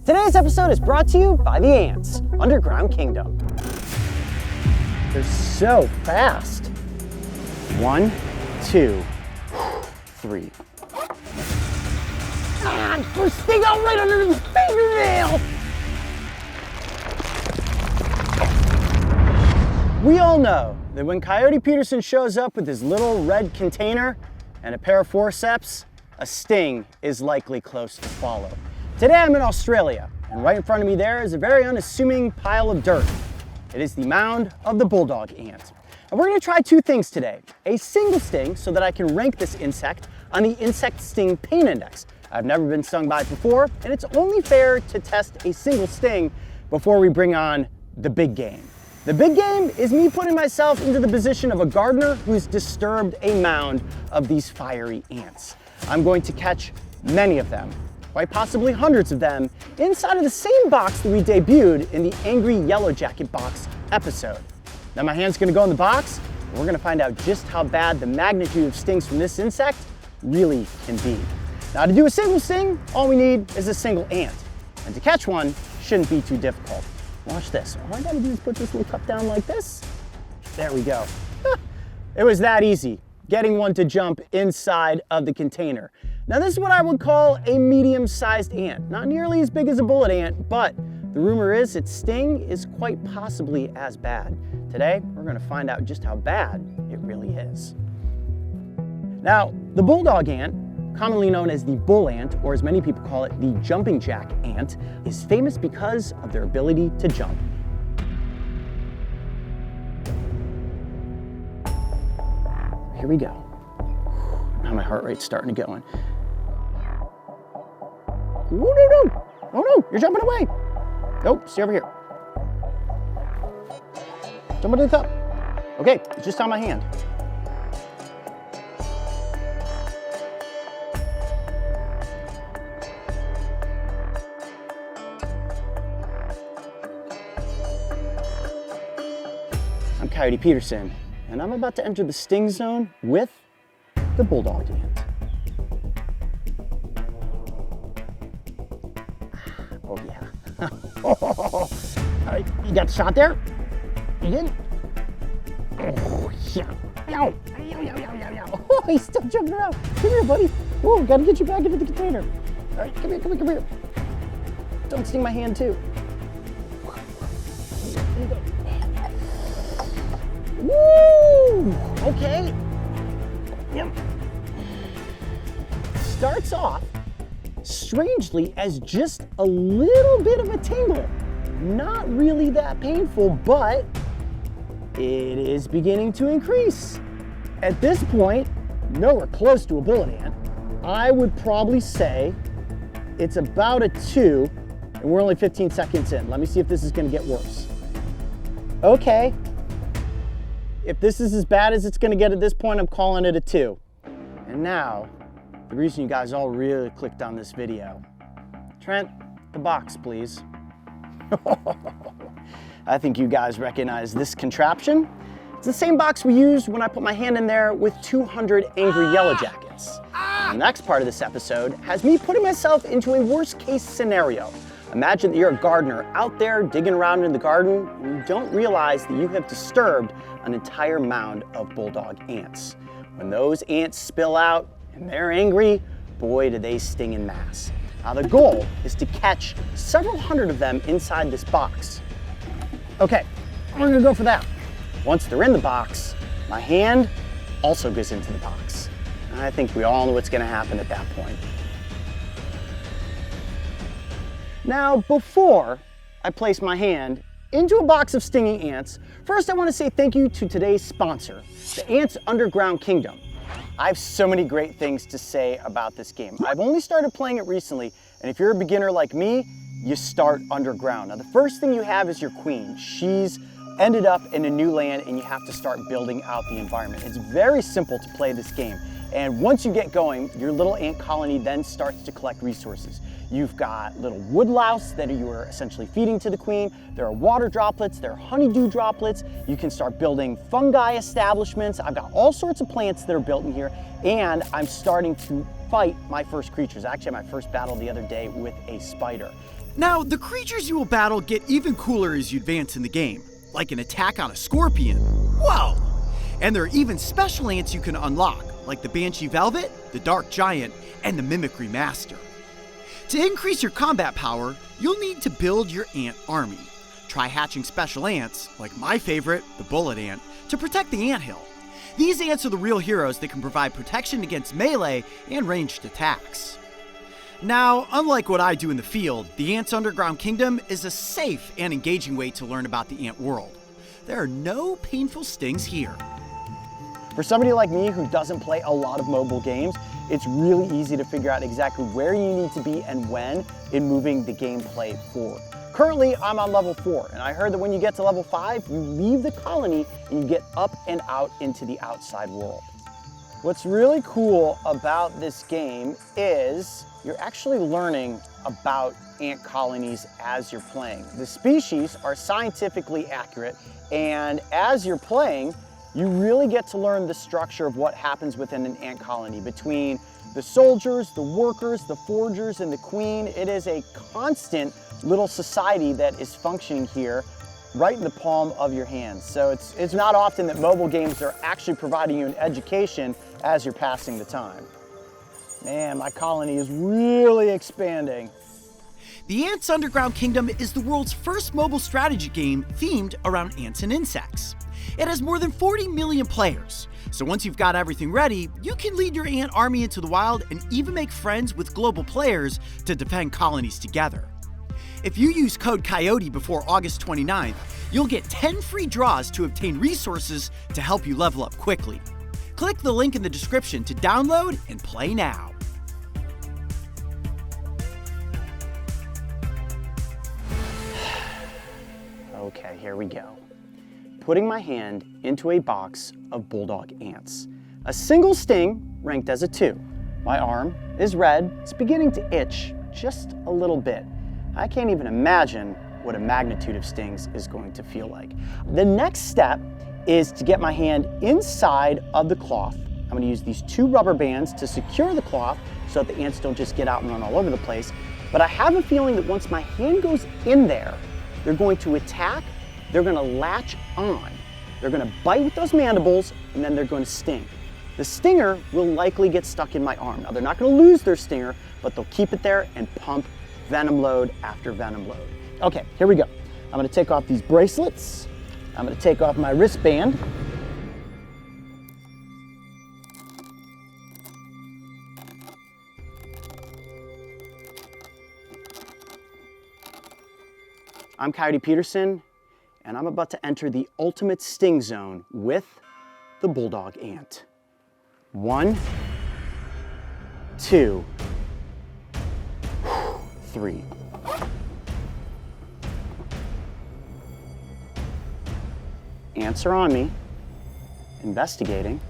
Today's episode is brought to you by the ants, Underground Kingdom. They're so fast. 1, 2, 3. Ah, they're sting out right under his fingernail. We all know that when Coyote Peterson shows up with his little red container and a pair of forceps, a sting is likely close to follow. Today I'm in Australia, and right in front of me there is a very unassuming pile of dirt. It is the mound of the Bulldog ant. And we're gonna try two things today. A single sting so that I can rank this insect on the insect sting pain index. I've never been stung by it before, and it's only fair to test a single sting before we bring on the big game. The big game is me putting myself into the position of a gardener who's disturbed a mound of these fiery ants. I'm going to catch many of them, quite possibly hundreds of them, inside of the same box that we debuted in the Angry Yellow Jacket box episode. Now my hand's gonna go in the box, and we're gonna find out just how bad the magnitude of stings from this insect really can be. Now to do a single sting, all we need is a single ant. And to catch one shouldn't be too difficult. Watch this. All I gotta do is put this little cup down like this. There we go. It was that easy, getting one to jump inside of the container. Now this is what I would call a medium-sized ant. Not nearly as big as a bullet ant, but the rumor is its sting is quite possibly as bad. Today, we're gonna find out just how bad it really is. Now, the bulldog ant, commonly known as the bull ant, or as many people call it, the jumping jack ant, is famous because of their ability to jump. Here we go. Now my heart rate's starting to go in. Ooh, no. Oh no, you're jumping away. Nope, stay over here. Jump into the cup. Okay, it's just on my hand. I'm Coyote Peterson, and I'm about to enter the sting zone with the bulldog ant. Oh yeah. All right, you got the shot there? You did? Oh yeah. Ow. Oh, he's still jumping around. Come here, buddy. Oh, gotta get you back into the container. All right, come here. Don't sting my hand too. There you go. Woo! Okay. Yep. Starts off strangely as just a little bit of a tingle. Not really that painful, but it is beginning to increase. At this point, nowhere close to a bullet ant. I would probably say it's about a 2, and we're only 15 seconds in. Let me see if this is gonna get worse. Okay. If this is as bad as it's gonna get at this point, I'm calling it a 2. And now, the reason you guys all really clicked on this video. Trent, the box, please. I think you guys recognize this contraption. It's the same box we used when I put my hand in there with 200 Angry Yellow Jackets. The next part of this episode has me putting myself into a worst case scenario. Imagine that you're a gardener out there digging around in the garden and you don't realize that you have disturbed an entire mound of bulldog ants. When those ants spill out and they're angry, boy do they sting in mass. Now the goal is to catch several hundred of them inside this box. Okay, we're gonna go for that. Once they're in the box, my hand also goes into the box. And I think we all know what's gonna happen at that point. Now, before I place my hand into a box of stinging ants, first I want to say thank you to today's sponsor, the Ants Underground Kingdom. I have so many great things to say about this game. I've only started playing it recently, and if you're a beginner like me, you start underground. Now, the first thing you have is your queen. She's ended up in a new land, and you have to start building out the environment. It's very simple to play this game. And once you get going, your little ant colony then starts to collect resources. You've got little woodlouse that you are essentially feeding to the queen. There are water droplets, there are honeydew droplets. You can start building fungi establishments. I've got all sorts of plants that are built in here, and I'm starting to fight my first creatures. Actually, my first battle the other day with a spider. Now, the creatures you will battle get even cooler as you advance in the game, like an attack on a scorpion. Whoa! And there are even special ants you can unlock, like the Banshee Velvet, the Dark Giant, and the Mimicry Master. To increase your combat power, you'll need to build your ant army. Try hatching special ants, like my favorite, the Bullet Ant, to protect the anthill. These ants are the real heroes that can provide protection against melee and ranged attacks. Now, unlike what I do in the field, the Ants' Underground Kingdom is a safe and engaging way to learn about the ant world. There are no painful stings here. For somebody like me who doesn't play a lot of mobile games, it's really easy to figure out exactly where you need to be and when in moving the gameplay forward. Currently, I'm on level 4, and I heard that when you get to level 5, you leave the colony and you get up and out into the outside world. What's really cool about this game is you're actually learning about ant colonies as you're playing. The species are scientifically accurate, and as you're playing, you really get to learn the structure of what happens within an ant colony between the soldiers, the workers, the foragers, and the queen. It is a constant little society that is functioning here right in the palm of your hands. So it's not often that mobile games are actually providing you an education as you're passing the time. Man, my colony is really expanding. The Ants' Underground Kingdom is the world's first mobile strategy game themed around ants and insects. It has more than 40 million players, so once you've got everything ready, you can lead your ant army into the wild and even make friends with global players to defend colonies together. If you use code COYOTE before August 29th, you'll get 10 free draws to obtain resources to help you level up quickly. Click the link in the description to download and play now. Okay, here we go. Putting my hand into a box of Bulldog ants. A single sting ranked as a 2. My arm is red. It's beginning to itch just a little bit. I can't even imagine what a magnitude of stings is going to feel like. The next step is to get my hand inside of the cloth. I'm going to use these 2 rubber bands to secure the cloth so that the ants don't just get out and run all over the place. But I have a feeling that once my hand goes in there, they're going to attack, they're going to latch on, they're going to bite with those mandibles, and then they're going to sting. The stinger will likely get stuck in my arm. Now, they're not going to lose their stinger, but they'll keep it there and pump venom load after venom load. Okay, here we go. I'm going to take off these bracelets. I'm going to take off my wristband. I'm Coyote Peterson, and I'm about to enter the ultimate sting zone with the Bulldog ant. 1, 2, 3. Ants are on me, investigating.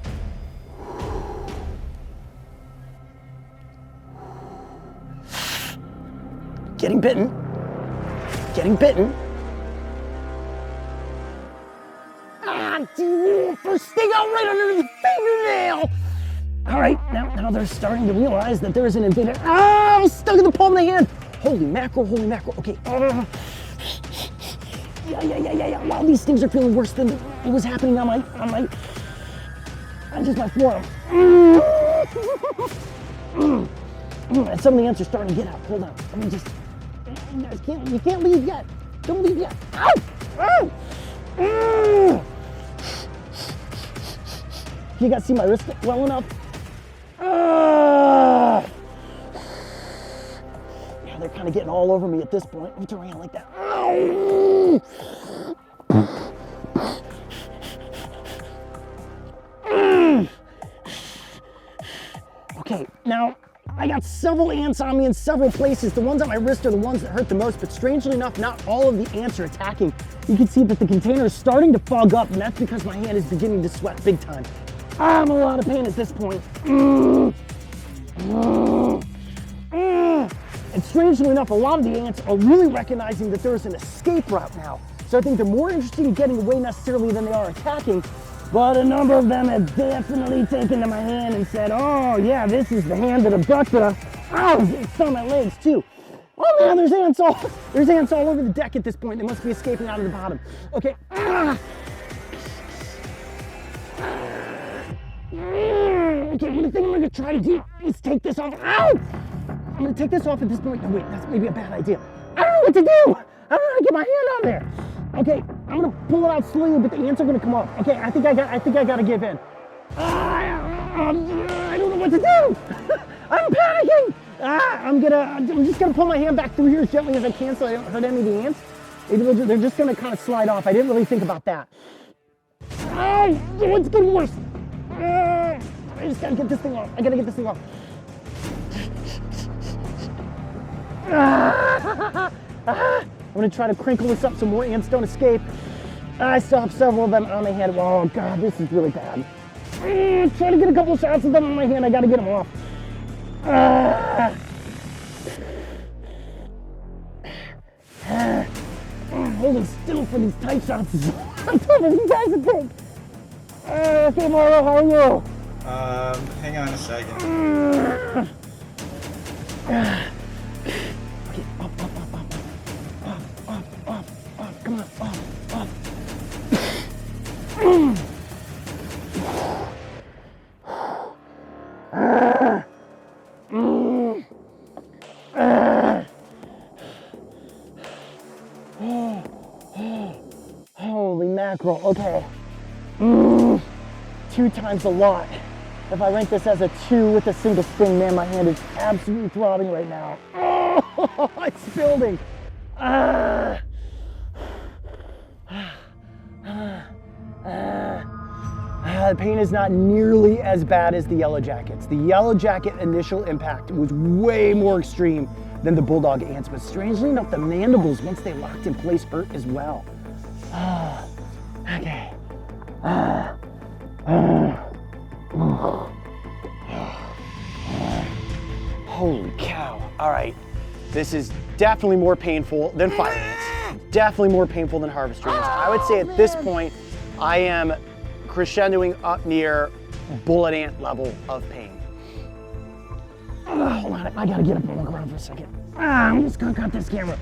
Getting bitten. Getting bitten. Ah, dude, first sting out right under the fingernail. All right, now they're starting to realize that there's an invader. Ah, I'm stuck in the palm of the hand. Holy mackerel, holy mackerel. Okay. Yeah. Wow, these stings are feeling worse than it was happening on just my forearm. And some of the ants are starting to get out. Hold on. Let me just. You can't leave yet. Don't leave yet. Ow! Ow! You guys see my wrist well enough? Yeah, they're kind of getting all over me at this point. Let me turn around like that. Ow! Okay, now I got several ants on me in several places. The ones on my wrist are the ones that hurt the most, but strangely enough, not all of the ants are attacking. You can see that the container is starting to fog up, and that's because my hand is beginning to sweat big time. I'm in a lot of pain at this point. And strangely enough, a lot of the ants are really recognizing that there's an escape route now. So I think they're more interested in getting away necessarily than they are attacking. But a number of them have definitely taken to my hand and said, oh yeah, this is the hand that abducted us. Ow, it's on my legs too. Oh man, there's ants all over the deck at this point. They must be escaping out of the bottom. Okay. Okay, what I think I'm gonna try to do is take this off. Ow! I'm gonna take this off at this point. No, wait, that's maybe a bad idea. I don't know what to do. I don't know how to get my hand on there. Okay, I'm gonna pull it out slowly, but the ants are gonna come off. Okay, I think I gotta give in. I don't know what to do. I'm panicking. I'm just gonna pull my hand back through here as gently as I can so I don't hurt any of the ants. They're just gonna kind of slide off. I didn't really think about that. Oh, it's getting worse. I just gotta get this thing off. I gotta get this thing off. I'm gonna try to crinkle this up so more ants don't escape. I still have several of them on my hand. Oh God, this is really bad. Try to get a couple shots of them on my hand. I gotta get them off. Holding still for these tight shots is I'm tougher than you guys would think. Okay, Marlo, how are you? Hang on a second. Okay, up. Come on, up. Holy mackerel, okay. 2 times a lot. If I rank this as a 2 with a single sting, man, my hand is absolutely throbbing right now. Oh, it's building. The pain is not nearly as bad as the Yellow Jackets. The Yellow Jacket initial impact was way more extreme than the Bulldog ants, but strangely enough, the mandibles, once they locked in place, hurt as well. Okay. Holy cow. All right. This is definitely more painful than fire ants. Definitely more painful than harvester ants. I would say at this point, I am crescendoing up near bullet ant level of pain. Hold on, I gotta get up and walk around for a second. I'm just gonna cut this camera.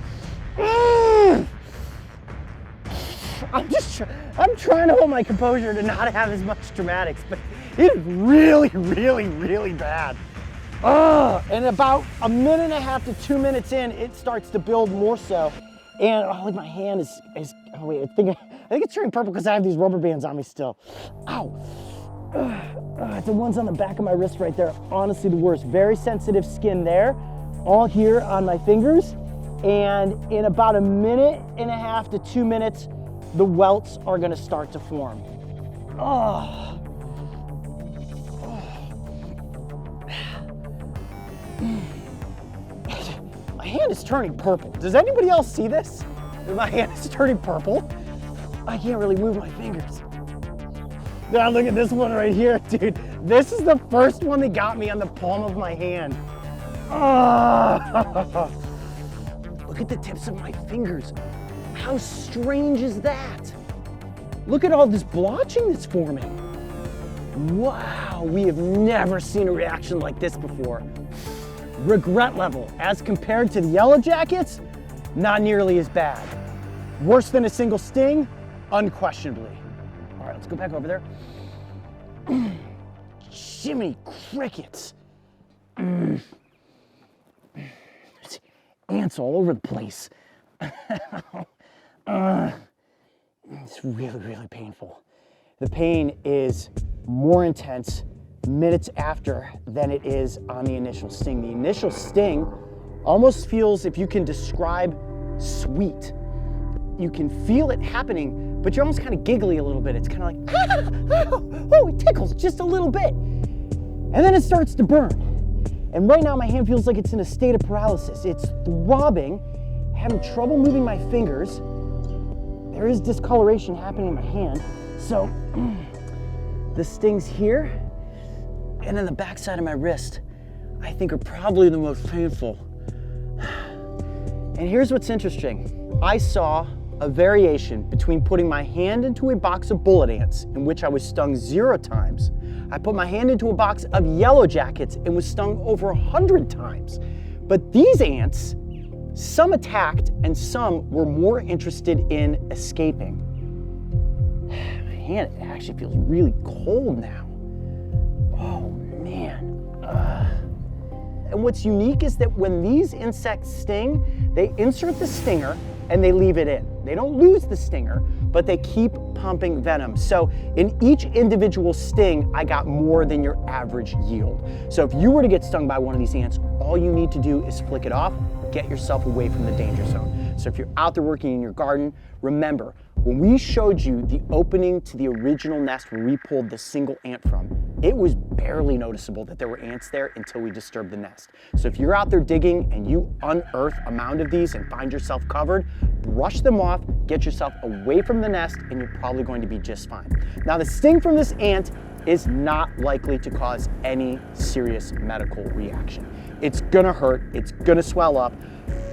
I'm trying to hold my composure to not have as much dramatics, but it is really, really, really bad. And about 1.5 to 2 minutes in, it starts to build more so. And like my hand is oh wait, I think it's turning purple because I have these rubber bands on me still. Ow. The ones on the back of my wrist right there, honestly the worst. Very sensitive skin there, all here on my fingers. And in about 1.5 to 2 minutes, the welts are gonna start to form. My hand is turning purple. Does anybody else see this? My hand is turning purple. I can't really move my fingers. Now look at this one right here, dude. This is the first one that got me on the palm of my hand. Look at the tips of my fingers. How strange is that? Look at all this blotching that's forming. Wow, we have never seen a reaction like this before. Regret level, as compared to the Yellow Jackets, not nearly as bad. Worse than a single sting, unquestionably. All right, let's go back over there. Jiminy crickets. There's ants all over the place. It's really, really painful. The pain is more intense minutes after than it is on the initial sting. The initial sting almost feels, if you can describe, sweet. You can feel it happening, but you're almost kind of giggly a little bit. It's kind of like, oh, it tickles just a little bit. And then it starts to burn. And right now my hand feels like it's in a state of paralysis. It's throbbing, having trouble moving my fingers. There is discoloration happening in my hand. So the stings here and then the backside of my wrist, I think are probably the most painful. And here's what's interesting. I saw a variation between putting my hand into a box of bullet ants, in which I was stung 0 times. I put my hand into a box of Yellow Jackets and was stung over 100 times. But these ants Some attacked and some were more interested in escaping. My hand actually feels really cold now. Oh man. And what's unique is that when these insects sting, they insert the stinger and they leave it in. They don't lose the stinger, but they keep pumping venom. So in each individual sting, I got more than your average yield. So if you were to get stung by one of these ants, all you need to do is flick it off, get yourself away from the danger zone. So if you're out there working in your garden, remember, when we showed you the opening to the original nest where we pulled the single ant from, it was barely noticeable that there were ants there until we disturbed the nest. So if you're out there digging and you unearth a mound of these and find yourself covered, brush them off, get yourself away from the nest, and you're probably going to be just fine. Now the sting from this ant is not likely to cause any serious medical reaction. It's gonna hurt, it's gonna swell up.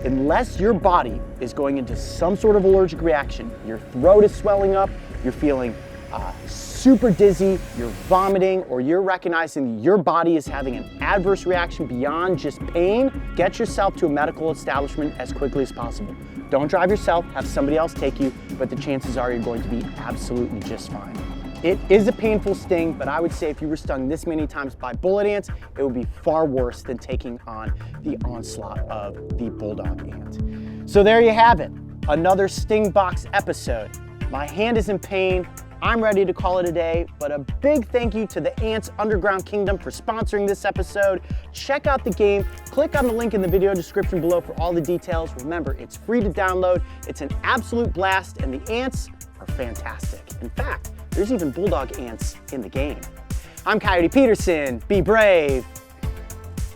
Unless your body is going into some sort of allergic reaction, your throat is swelling up, you're feeling super dizzy, you're vomiting, or you're recognizing your body is having an adverse reaction beyond just pain, get yourself to a medical establishment as quickly as possible. Don't drive yourself, have somebody else take you, but the chances are you're going to be absolutely just fine. It is a painful sting, but I would say if you were stung this many times by bullet ants, it would be far worse than taking on the onslaught of the bulldog ant. So there you have it, another Sting Box episode. My hand is in pain, I'm ready to call it a day, but a big thank you to the Ants Underground Kingdom for sponsoring this episode. Check out the game, click on the link in the video description below for all the details. Remember, it's free to download, it's an absolute blast, and the ants are fantastic. In fact, there's even bulldog ants in the game. I'm Coyote Peterson. Be brave,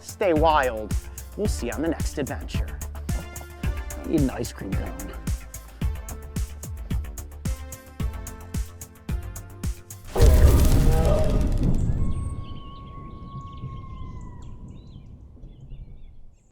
stay wild. We'll see you on the next adventure. I need an ice cream cone.